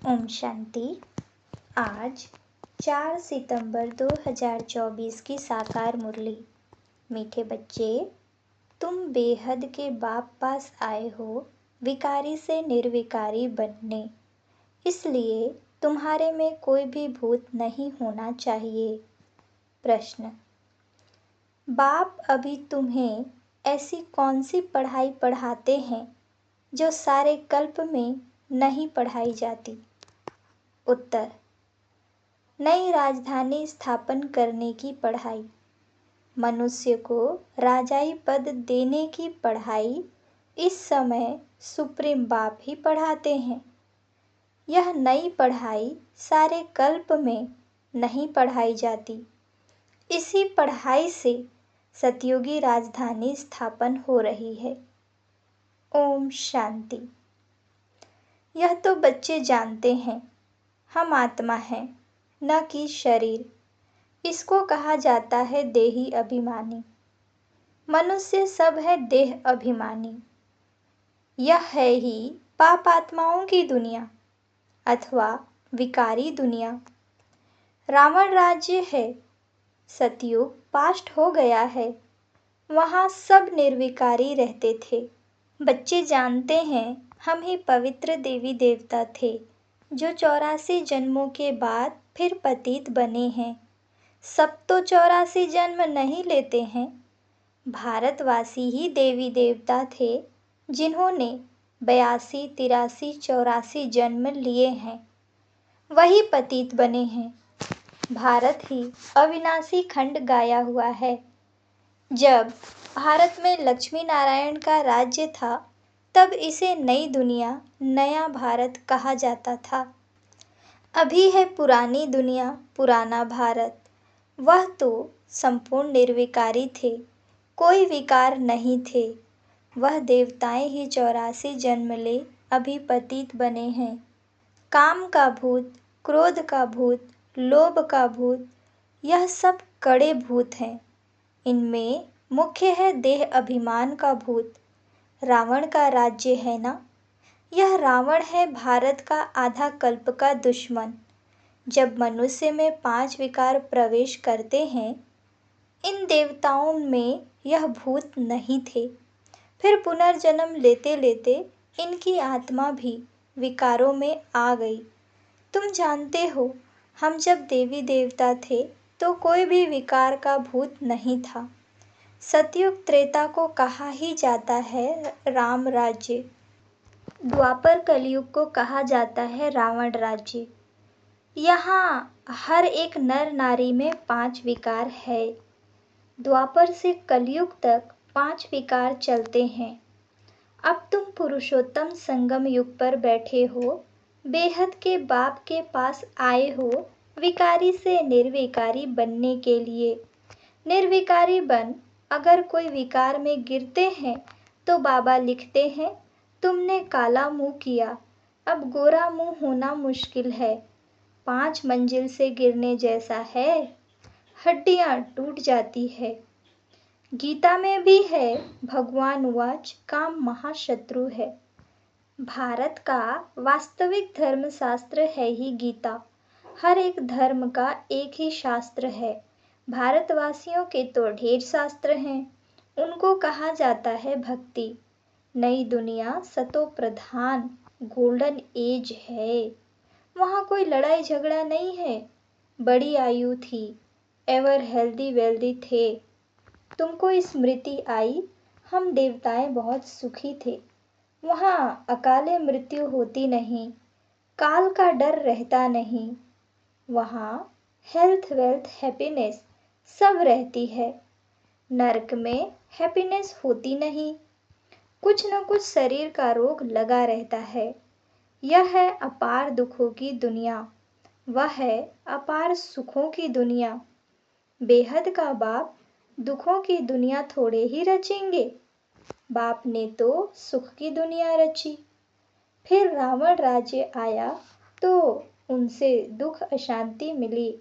ओम शांति। आज 4 सितंबर 2024 की साकार मुरली। मीठे बच्चे, तुम बेहद के बाप पास आए हो विकारी से निर्विकारी बनने, इसलिए तुम्हारे में कोई भी भूत नहीं होना चाहिए। प्रश्न: बाप अभी तुम्हें ऐसी कौन सी पढ़ाई पढ़ाते हैं जो सारे कल्प में नहीं पढ़ाई जाती? उत्तर: नई राजधानी स्थापन करने की पढ़ाई। मनुष्य को राजाई पद देने की पढ़ाई इस समय सुप्रीम बाप ही पढ़ाते हैं। यह नई पढ़ाई सारे कल्प में नहीं पढ़ाई जाती। इसी पढ़ाई से सतयुगी राजधानी स्थापन हो रही है। ओम शांति। यह तो बच्चे जानते हैं, हम आत्मा हैं, न कि शरीर। इसको कहा जाता है देही अभिमानी। मनुष्य सब है देह अभिमानी। यह है ही पाप आत्माओं की दुनिया अथवा विकारी दुनिया। रावण राज्य है, सतयुग पास्ट हो गया है, वहाँ सब निर्विकारी रहते थे। बच्चे जानते हैं हम ही पवित्र देवी देवता थे जो 84 जन्मों के बाद फिर पतित बने हैं। सब तो 84 जन्म नहीं लेते हैं। भारतवासी ही देवी देवता थे जिन्होंने 82, 83, 84 जन्म लिए हैं, वही पतित बने हैं। भारत ही अविनाशी खंड गाया हुआ है। जब भारत में लक्ष्मी नारायण का राज्य था तब इसे नई दुनिया, नया भारत कहा जाता था। अभी है पुरानी दुनिया, पुराना भारत। वह तो संपूर्ण निर्विकारी थे, कोई विकार नहीं थे। वह देवताएं ही 84 जन्म ले अभी पतित बने हैं। काम का भूत, क्रोध का भूत, लोभ का भूत, यह सब कड़े भूत हैं। इनमें मुख्य है देह अभिमान का भूत। रावण का राज्य है ना, यह रावण है भारत का आधा कल्प का दुश्मन। जब मनुष्य में 5 विकार प्रवेश करते हैं, इन देवताओं में यह भूत नहीं थे। फिर पुनर्जन्म लेते लेते इनकी आत्मा भी विकारों में आ गई। तुम जानते हो, हम जब देवी देवता थे तो कोई भी विकार का भूत नहीं था। सतयुग त्रेता को कहा ही जाता है राम राज्य। द्वापर कलयुग को कहा जाता है रावण राज्य। यहाँ हर एक नर नारी में 5 विकार है। द्वापर से कलयुग तक 5 विकार चलते हैं। अब तुम पुरुषोत्तम संगम युग पर बैठे हो, बेहद के बाप के पास आए हो विकारी से निर्विकारी बनने के लिए। निर्विकारी बन अगर कोई विकार में गिरते हैं तो बाबा लिखते हैं, तुमने काला मुंह किया, अब गोरा मुंह होना मुश्किल है। 5 मंजिल से गिरने जैसा है, हड्डियां टूट जाती है। गीता में भी है, भगवान वाच काम महाशत्रु है। भारत का वास्तविक धर्मशास्त्र है ही गीता। हर एक धर्म का एक ही शास्त्र है। भारतवासियों के तो ढेर शास्त्र हैं, उनको कहा जाता है भक्ति। नई दुनिया सतो प्रधान गोल्डन एज है, वहाँ कोई लड़ाई झगड़ा नहीं है। बड़ी आयु थी, एवर हेल्दी वेल्दी थे। तुमको स्मृति आई, हम देवताएं बहुत सुखी थे। वहाँ अकाले मृत्यु होती नहीं, काल का डर रहता नहीं। वहाँ हेल्थ वेल्थ हैप्पीनेस सब रहती है। नरक में हैप्पीनेस होती नहीं, कुछ न कुछ शरीर का रोग लगा रहता है। यह है अपार दुखों की दुनिया, वह है अपार सुखों की दुनिया। बेहद का बाप दुखों की दुनिया थोड़े ही रचेंगे, बाप ने तो सुख की दुनिया रची। फिर रावण राज्य आया तो उनसे दुख अशांति मिली।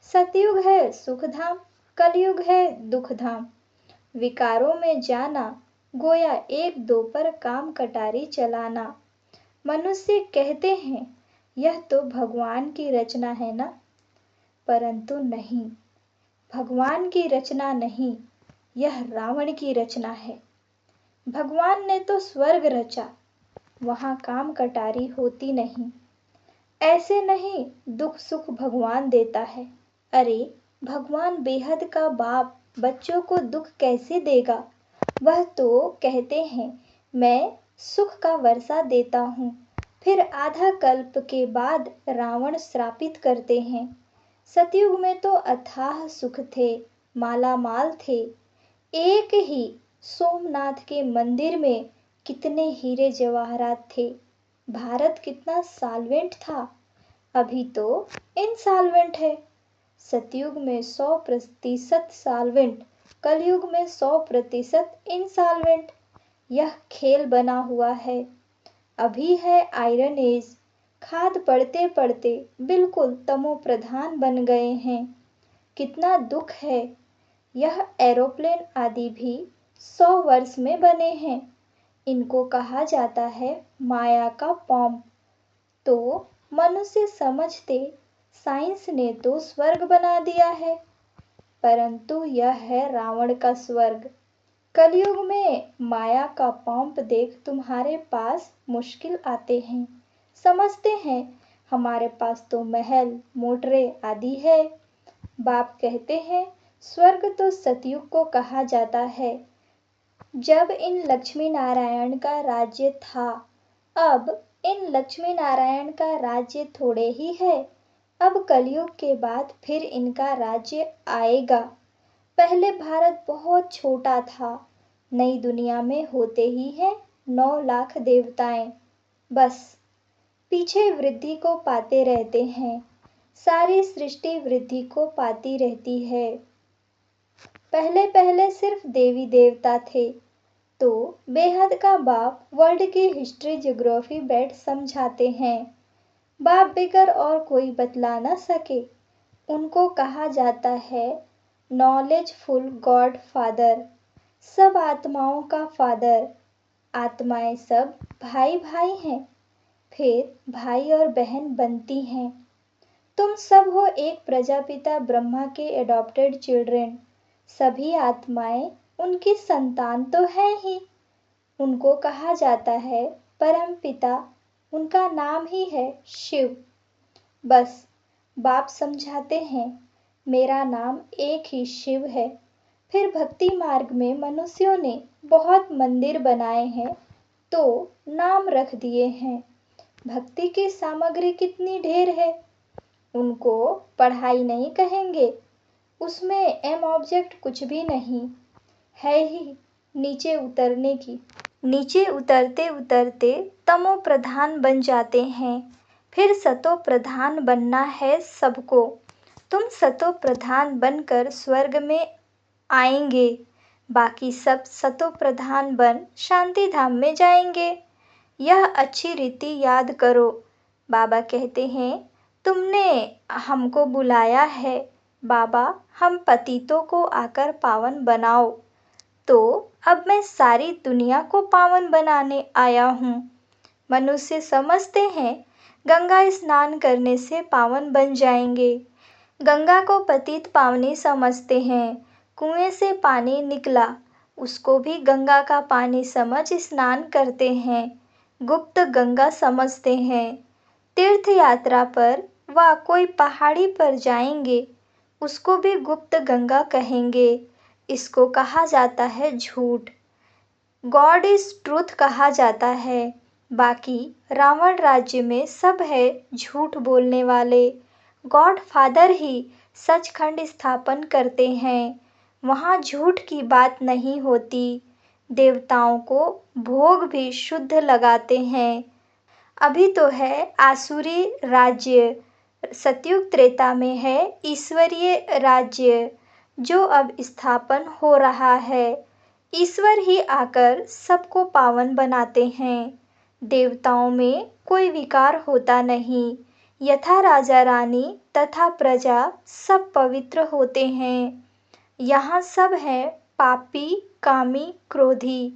सतयुग है सुखधाम, कलयुग है दुखधाम। विकारों में जाना, गोया 1-2 पर काम कटारी चलाना। मनुष्य कहते हैं यह तो भगवान की रचना है ना। परंतु नहीं, भगवान की रचना नहीं, यह रावण की रचना है। भगवान ने तो स्वर्ग रचा, वहाँ काम कटारी होती नहीं। ऐसे नहीं दुख सुख भगवान देता है। अरे भगवान बेहद का बाप बच्चों को दुख कैसे देगा। वह तो कहते हैं मैं सुख का वर्षा देता हूँ, फिर आधा कल्प के बाद रावण श्रापित करते हैं। सतयुग में तो अथाह सुख थे, माला माल थे। एक ही सोमनाथ के मंदिर में कितने हीरे जवाहरात थे। भारत कितना साल्वेंट था, अभी तो इनसाल्वेंट है। सतयुग में 100% साल्वेंट, कलयुग में 100% इनसाल्वेंट। यह खेल बना हुआ है। अभी है आयरन एज, खाद पड़ते पड़ते बिल्कुल तमो प्रधान बन गए हैं। कितना दुख है। यह एरोप्लेन आदि भी 100 वर्ष में बने हैं। इनको कहा जाता है माया का पॉम्प। तो मनुष्य समझते साइंस ने तो स्वर्ग बना दिया है, परंतु यह है रावण का स्वर्ग। कलयुग में माया का पंप देख तुम्हारे पास मुश्किल आते हैं। समझते हैं हमारे पास तो महल मोटरें आदि है। बाप कहते हैं स्वर्ग तो सतयुग को कहा जाता है, जब इन लक्ष्मी नारायण का राज्य था। अब इन लक्ष्मी नारायण का राज्य थोड़े ही है। अब कलयुग के बाद फिर इनका राज्य आएगा। पहले भारत बहुत छोटा था। नई दुनिया में होते ही हैं 9 लाख देवताएं। बस पीछे वृद्धि को पाते रहते हैं। सारी सृष्टि वृद्धि को पाती रहती है। पहले पहले सिर्फ देवी देवता थे। तो बेहद का बाप वर्ल्ड की हिस्ट्री ज्योग्राफी बैठ समझाते हैं। बाप बेगर और कोई बतला न सके। उनको कहा जाता है नॉलेजफुल गॉड फादर, सब आत्माओं का फादर। आत्माएं सब भाई भाई हैं, फिर भाई और बहन बनती हैं। तुम सब हो एक प्रजापिता ब्रह्मा के एडॉप्टेड चिल्ड्रन। सभी आत्माएं उनकी संतान तो है ही। उनको कहा जाता है परम पिता, उनका नाम ही है शिव। बस बाप समझाते हैं मेरा नाम एक ही शिव है। फिर भक्ति मार्ग में मनुष्यों ने बहुत मंदिर बनाए हैं, तो नाम रख दिए हैं। भक्ति की सामग्री कितनी ढेर है। उनको पढ़ाई नहीं कहेंगे, उसमें एम ऑब्जेक्ट कुछ भी नहीं है ही नीचे उतरने की। नीचे उतरते उतरते तमो प्रधान बन जाते हैं। फिर सतो प्रधान बनना है सबको। तुम सतो प्रधान बनकर स्वर्ग में आएंगे, बाकी सब सतो प्रधान बन शांति धाम में जाएंगे। यह अच्छी रीति याद करो। बाबा कहते हैं तुमने हमको बुलाया है बाबा, हम पतितों को आकर पावन बनाओ। तो अब मैं सारी दुनिया को पावन बनाने आया हूँ। मनुष्य समझते हैं गंगा स्नान करने से पावन बन जाएंगे। गंगा को पतित पावनी समझते हैं। कुएं से पानी निकला, उसको भी गंगा का पानी समझ स्नान करते हैं। गुप्त गंगा समझते हैं। तीर्थ यात्रा पर व कोई पहाड़ी पर जाएंगे, उसको भी गुप्त गंगा कहेंगे। इसको कहा जाता है झूठ। गॉड इज ट्रूथ कहा जाता है। बाकी रावण राज्य में सब है झूठ बोलने वाले। गॉड फादर ही सचखंड स्थापन करते हैं, वहाँ झूठ की बात नहीं होती। देवताओं को भोग भी शुद्ध लगाते हैं। अभी तो है आसुरी राज्य, सतयुग त्रेता में है ईश्वरीय राज्य, जो अब स्थापन हो रहा है। ईश्वर ही आकर सबको पावन बनाते हैं। देवताओं में कोई विकार होता नहीं। यथा राजा रानी तथा प्रजा सब पवित्र होते हैं। यहाँ सब है पापी कामी क्रोधी।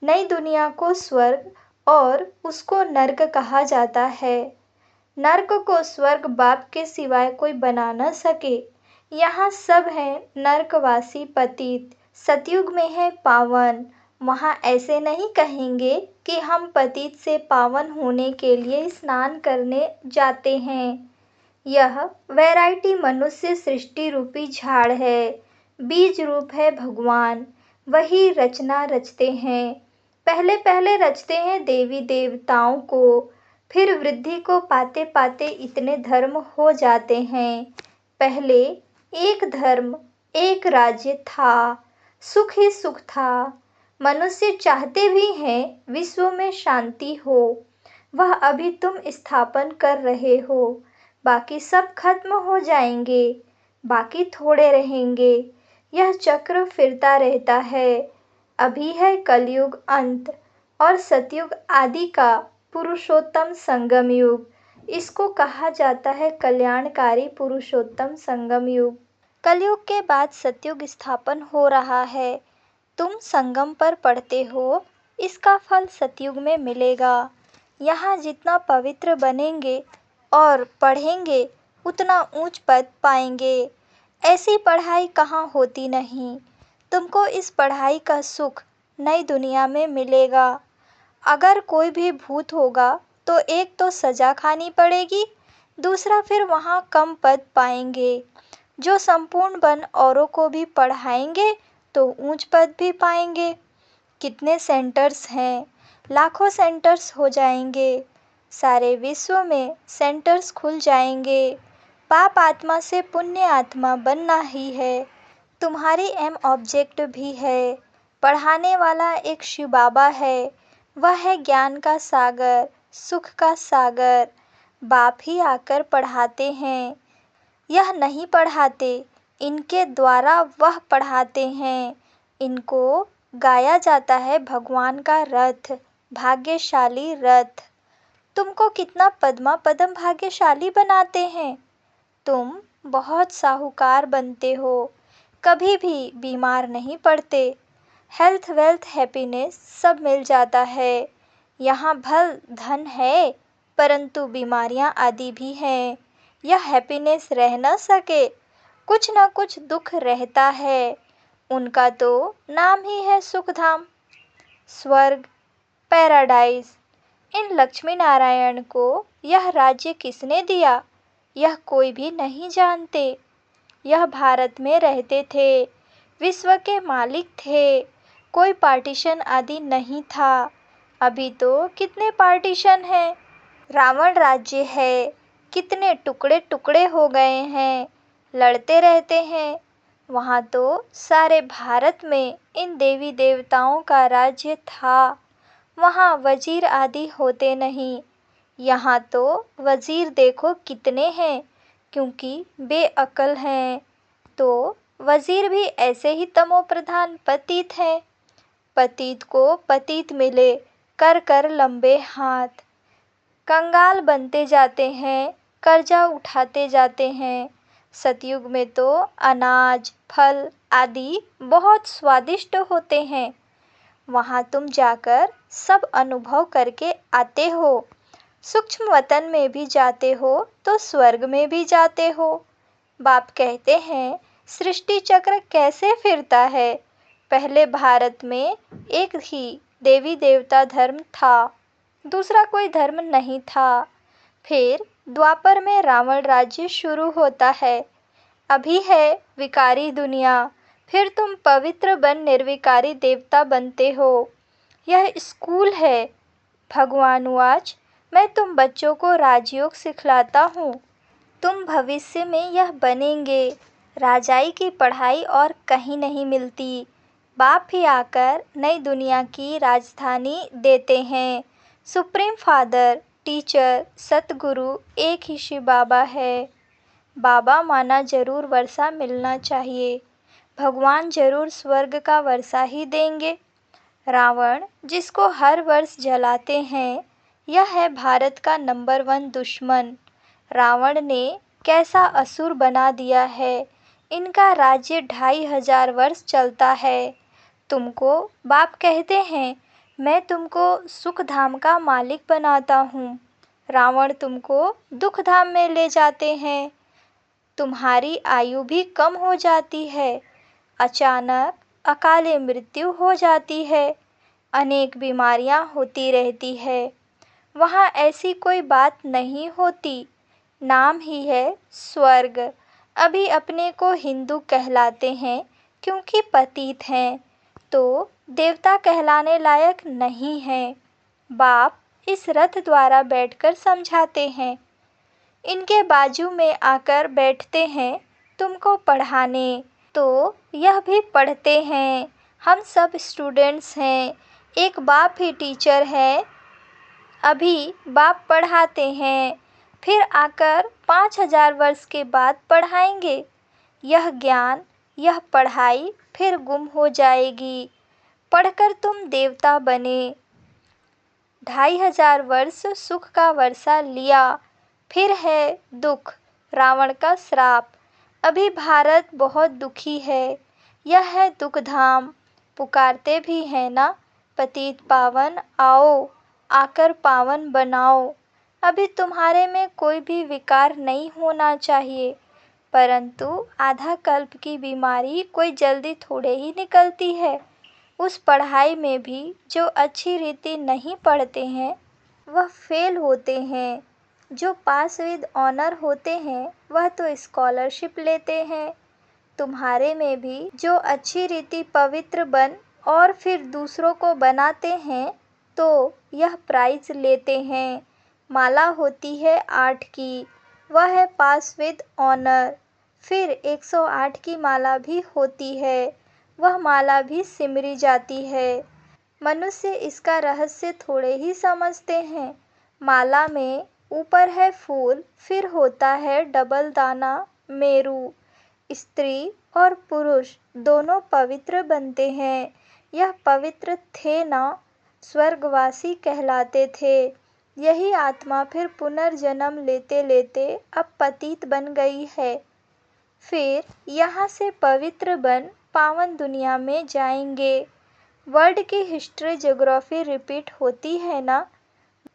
नई दुनिया को स्वर्ग और उसको नर्क कहा जाता है। नर्क को स्वर्ग बाप के सिवाय कोई बना न सके। यहाँ सब हैं नर्कवासी पतित, सतयुग में है पावन। वहाँ ऐसे नहीं कहेंगे कि हम पतित से पावन होने के लिए स्नान करने जाते हैं। यह वैरायटी मनुष्य सृष्टि रूपी झाड़ है, बीज रूप है भगवान, वही रचना रचते हैं। पहले पहले रचते हैं देवी देवताओं को, फिर वृद्धि को पाते पाते इतने धर्म हो जाते हैं। पहले एक धर्म, एक राज्य था, सुख ही सुख था। मनुष्य चाहते भी हैं विश्व में शांति हो, वह अभी तुम स्थापन कर रहे हो। बाकी सब खत्म हो जाएंगे, बाकी थोड़े रहेंगे। यह चक्र फिरता रहता है। अभी है कलयुग अंत और सतयुग आदि का पुरुषोत्तम संगम युग। इसको कहा जाता है कल्याणकारी पुरुषोत्तम संगम युग। कलयुग के बाद सतयुग स्थापन हो रहा है। तुम संगम पर पढ़ते हो, इसका फल सतयुग में मिलेगा। यहाँ जितना पवित्र बनेंगे और पढ़ेंगे उतना ऊंच पद पाएंगे। ऐसी पढ़ाई कहाँ होती नहीं। तुमको इस पढ़ाई का सुख नई दुनिया में मिलेगा। अगर कोई भी भूत होगा तो एक तो सजा खानी पड़ेगी, दूसरा फिर वहाँ कम पद पाएंगे। जो संपूर्ण बन औरों को भी पढ़ाएंगे तो ऊंच पद भी पाएंगे। कितने सेंटर्स हैं, लाखों सेंटर्स हो जाएंगे। सारे विश्व में सेंटर्स खुल जाएंगे। पाप आत्मा से पुण्य आत्मा बनना ही है। तुम्हारी एम ऑब्जेक्ट भी है। पढ़ाने वाला एक शिव बाबा है, वह है ज्ञान का सागर, सुख का सागर। बाप ही आकर पढ़ाते हैं। यह नहीं पढ़ाते, इनके द्वारा वह पढ़ाते हैं। इनको गाया जाता है भगवान का रथ, भाग्यशाली रथ। तुमको कितना पद्मा पदम भाग्यशाली बनाते हैं। तुम बहुत साहूकार बनते हो, कभी भी बीमार नहीं पड़ते। हेल्थ वेल्थ हैप्पीनेस सब मिल जाता है। यहाँ भल धन है, परंतु बीमारियाँ आदि भी हैं। यह हैप्पीनेस रह न सके, कुछ न कुछ दुख रहता है। उनका तो नाम ही है सुखधाम, स्वर्ग, पैराडाइज। इन लक्ष्मी नारायण को यह राज्य किसने दिया, यह कोई भी नहीं जानते। यह भारत में रहते थे, विश्व के मालिक थे। कोई पार्टीशन आदि नहीं था। अभी तो कितने पार्टीशन हैं। रावण राज्य है, कितने टुकड़े टुकड़े हो गए हैं, लड़ते रहते हैं। वहाँ तो सारे भारत में इन देवी देवताओं का राज्य था। वहाँ वजीर आदि होते नहीं। यहाँ तो वजीर देखो कितने हैं, क्योंकि बेअकल हैं। तो वजीर भी ऐसे ही तमोप्रधान पतित हैं। पतित को पतित मिले, कर कर लंबे हाथ। कंगाल बनते जाते हैं, कर्जा उठाते जाते हैं। सतयुग में तो अनाज, फल आदि बहुत स्वादिष्ट होते हैं। वहाँ तुम जाकर सब अनुभव करके आते हो। सूक्ष्म वतन में भी जाते हो तो स्वर्ग में भी जाते हो। बाप कहते हैं सृष्टि चक्र कैसे फिरता है। पहले भारत में एक ही देवी देवता धर्म था, दूसरा कोई धर्म नहीं था। फिर द्वापर में रावण राज्य शुरू होता है। अभी है विकारी दुनिया, फिर तुम पवित्र बन निर्विकारी देवता बनते हो। यह स्कूल है। भगवान वाच, मैं तुम बच्चों को राजयोग सिखलाता हूँ। तुम भविष्य में यह बनेंगे। राजाई की पढ़ाई और कहीं नहीं मिलती। बाप ही आकर नई दुनिया की राजधानी देते हैं। सुप्रीम फादर, टीचर, सतगुरु एक ही शिव बाबा है। बाबा माना जरूर वर्षा मिलना चाहिए। भगवान जरूर स्वर्ग का वर्षा ही देंगे। रावण जिसको हर वर्ष जलाते हैं, यह है भारत का नंबर 1 दुश्मन। रावण ने कैसा असुर बना दिया है। इनका राज्य 2500 वर्ष चलता है। तुमको बाप कहते हैं मैं तुमको सुखधाम का मालिक बनाता हूँ। रावण तुमको दुख धाम में ले जाते हैं। तुम्हारी आयु भी कम हो जाती है। अचानक अकाले मृत्यु हो जाती है। अनेक बीमारियां होती रहती है। वहाँ ऐसी कोई बात नहीं होती। नाम ही है स्वर्ग। अभी अपने को हिंदू कहलाते हैं क्योंकि पतित हैं, तो देवता कहलाने लायक नहीं हैं। बाप इस रथ द्वारा बैठकर समझाते हैं। इनके बाजू में आकर बैठते हैं तुमको पढ़ाने, तो यह भी पढ़ते हैं। हम सब स्टूडेंट्स हैं। एक बाप ही टीचर है। अभी बाप पढ़ाते हैं, फिर आकर 5000 वर्ष के बाद पढ़ाएंगे। यह ज्ञान, यह पढ़ाई फिर गुम हो जाएगी। पढ़कर तुम देवता बने। 2500 वर्ष सुख का वर्षा लिया, फिर है दुख, रावण का श्राप। अभी भारत बहुत दुखी है। यह है दुख धाम। पुकारते भी है ना, पतित पावन आओ, आकर पावन बनाओ। अभी तुम्हारे में कोई भी विकार नहीं होना चाहिए, परंतु आधा कल्प की बीमारी कोई जल्दी थोड़े ही निकलती है। उस पढ़ाई में भी जो अच्छी रीति नहीं पढ़ते हैं वह फेल होते हैं। जो पास विद ऑनर होते हैं वह तो स्कॉलरशिप लेते हैं। तुम्हारे में भी जो अच्छी रीति पवित्र बन और फिर दूसरों को बनाते हैं तो यह प्राइज लेते हैं। माला होती है 8 की, वह है पास विद ऑनर। फिर 108 की माला भी होती है, वह माला भी सिमरी जाती है। मनुष्य इसका रहस्य थोड़े ही समझते हैं। माला में ऊपर है फूल, फिर होता है डबल दाना मेरू। स्त्री और पुरुष दोनों पवित्र बनते हैं। यह पवित्र थे ना, स्वर्गवासी कहलाते थे। यही आत्मा फिर पुनर्जन्म लेते लेते अब पतित बन गई है। फिर यहाँ से पवित्र बन पावन दुनिया में जाएंगे। वर्ल्ड की हिस्ट्री ज्योग्राफी रिपीट होती है ना।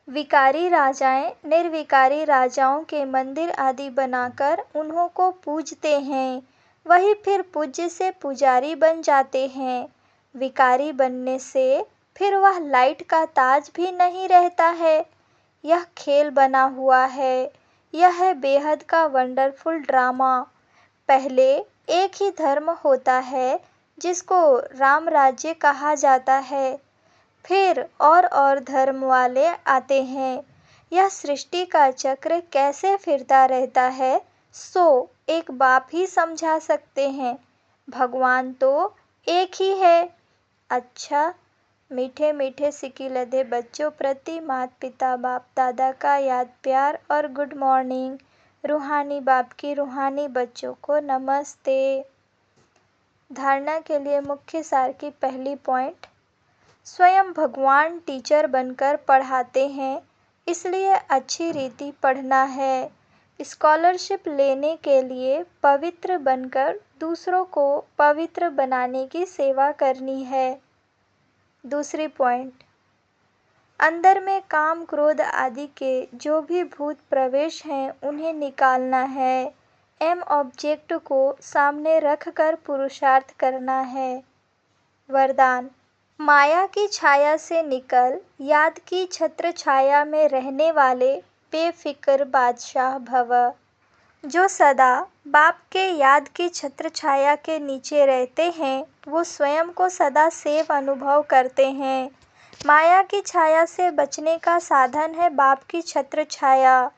विकारी राजाएं निर्विकारी राजाओं के मंदिर आदि बनाकर उन्हों को पूजते हैं। वही फिर पूज्य से पुजारी बन जाते हैं। विकारी बनने से फिर वह लाइट का ताज भी नहीं रहता है। यह खेल बना हुआ है। यह है बेहद का वंडरफुल ड्रामा। पहले एक ही धर्म होता है जिसको राम राज्य कहा जाता है। फिर और धर्म वाले आते हैं। यह सृष्टि का चक्र कैसे फिरता रहता है सो एक बाप ही समझा सकते हैं। भगवान तो एक ही है। अच्छा, मीठे मीठे सिकी लधे बच्चों प्रति माता पिता बाप दादा का याद प्यार और गुड मॉर्निंग। रूहानी बाप की रूहानी बच्चों को नमस्ते। धारणा के लिए मुख्य सार की पहली पॉइंट, स्वयं भगवान टीचर बनकर पढ़ाते हैं, इसलिए अच्छी रीति पढ़ना है। स्कॉलरशिप लेने के लिए पवित्र बनकर दूसरों को पवित्र बनाने की सेवा करनी है। दूसरी पॉइंट, अंदर में काम क्रोध आदि के जो भी भूत प्रवेश हैं उन्हें निकालना है। एम ऑब्जेक्ट को सामने रखकर पुरुषार्थ करना है। वरदान, माया की छाया से निकल याद की छत्र छाया में रहने वाले बेफिक्र बादशाह भव। जो सदा बाप के याद की छत्र छाया के नीचे रहते हैं वो स्वयं को सदा सेफ अनुभव करते हैं। माया की छाया से बचने का साधन है बाप की छत्र छाया।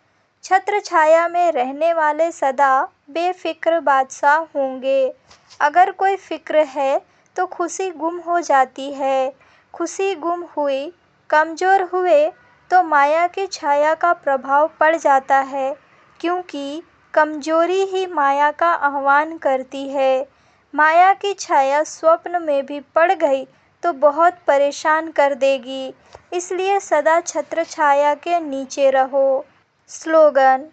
छत्र छाया में रहने वाले सदा बेफिक्र बादशाह होंगे। अगर कोई फिक्र है तो खुशी गुम हो जाती है। खुशी गुम हुई, कमज़ोर हुए तो माया की छाया का प्रभाव पड़ जाता है, क्योंकि कमजोरी ही माया का आह्वान करती है। माया की छाया स्वप्न में भी पड़ गई तो बहुत परेशान कर देगी, इसलिए सदा छत्र छाया के नीचे रहो। स्लोगन,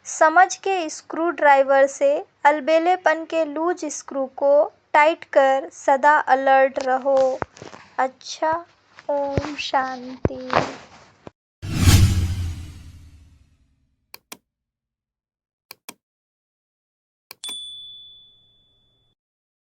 समझ के स्क्रू ड्राइवर से अलबेलेपन के लूज स्क्रू को टाइट कर सदा अलर्ट रहो। अच्छा, ओम शांति।